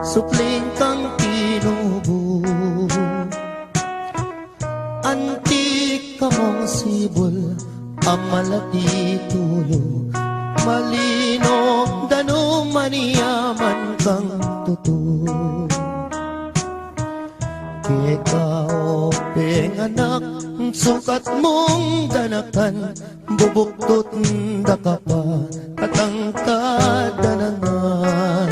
supling kang tinubo. Antik ka mong sibol, amalati tulo, malino dano maniyaman kang tuto. Kekao penganak, sukat mong danakan, bubuktot daka pa, katangkad danangan.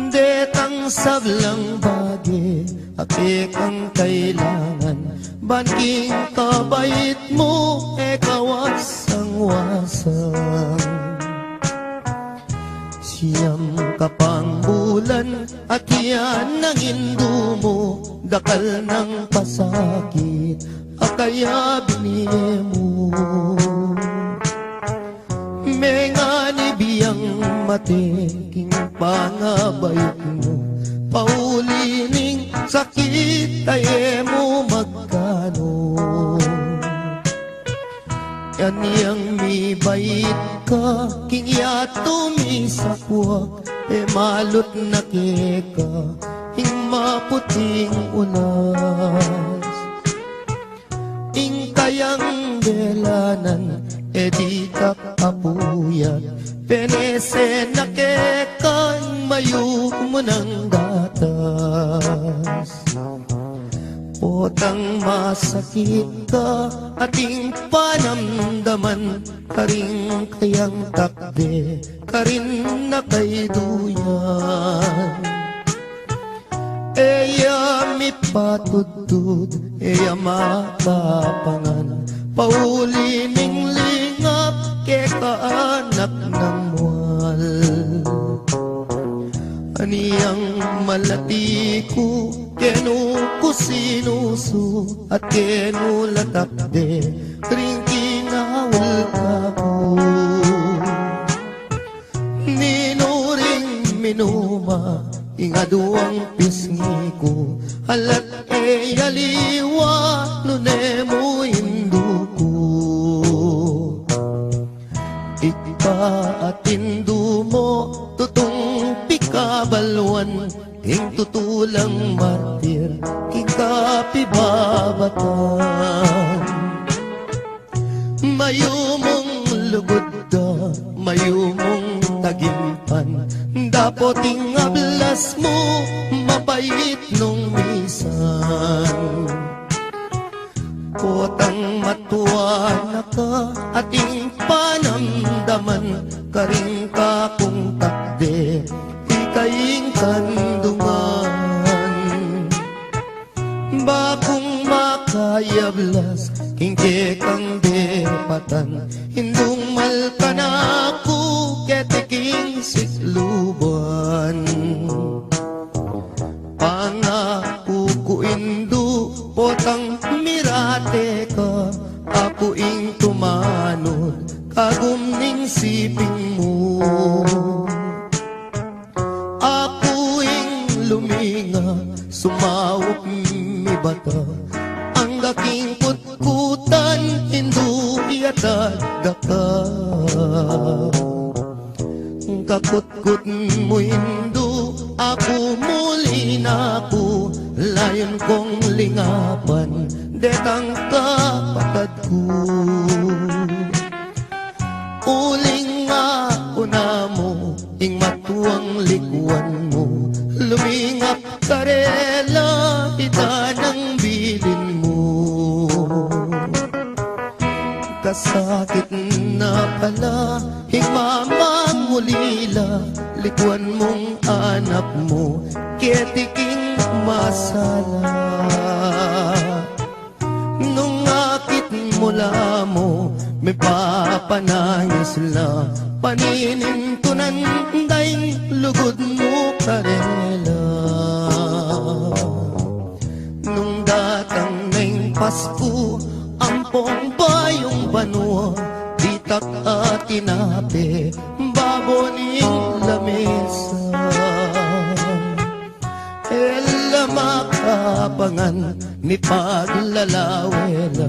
Detang sablang bagi, ake kang kailangan, banking kabait mo, wasang-wasang. Siyam ka pang bulan, at yan ang indo mo, dakal ng pasakit, akaya binili mo. Menga ni biyang matiking pangabayot mo, paulining sakit tayo mo magkano. Yan yang mi bait ka, king yato mi sakwak, malot na keka, ing maputing unas. Ing kayang belanan, di kapapuyat, penese na keka, mayo mo ng gatas. Potang masakit ka, ating panamdaman, karing kayang takde, karin na kay duyan. Eya mi patudtud, eya makapangan, paulining lingap, kekaanak ng mual. Aniyang malati ko, kenu ko sinuso, at kenu latakde, ring kinawal ka ko. Ninuring minuma, ingaduang pisngi ko, alat yaliwa, nunemo hindu ko. Ipaatindu mo, tutong pikabalwan, ing tutulang martir, king kapibabatan. Mayumong lugod da, mayumong tagimpan, dapoting ablas mo, mabait nung misan. Potang matuwa na ka, ating panamdaman, karing ka kung takde, ikaying kandungan. Bakong makayablas, king kekang depatan, hindung malka na ako, ketiking sikluban. Pangako ko indo, potang mirate ka, ako ing tumanod, kagumning siping mo. Ako ing luminga, sumawak mi bata, ang daking kutkutan, hindu iatad daka. Kakutkut mo hindu, ako muli na ako, layon kong lingapan, detang kapatad ko. Uling ako na mo, ing matuang likuan mo, lumingap karela, ita ng bilin mo. Kasakit na pala, higmamang ulila, likuan mong anak mo, ketiking masala. Nung akit mula mo, may papanayos la, paninintunan dahil lugod mo karela. Nung datang ngayong Pasko, ampong bayong banwa, ditak at tinape, baboning lamesa. Ela makapangan, ni paglalawela,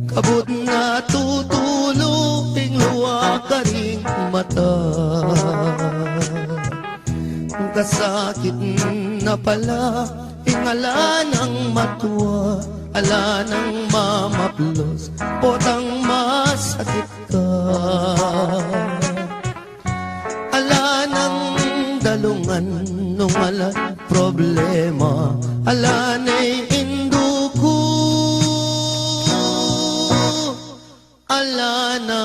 kabut na tutulong luwa ka ring mata. kasakit na pala, ingala ng matuwa, ala ng mamaplos, potang masakit ka. Ala ng dalungan nung ala problema, ala na'y induko, ala na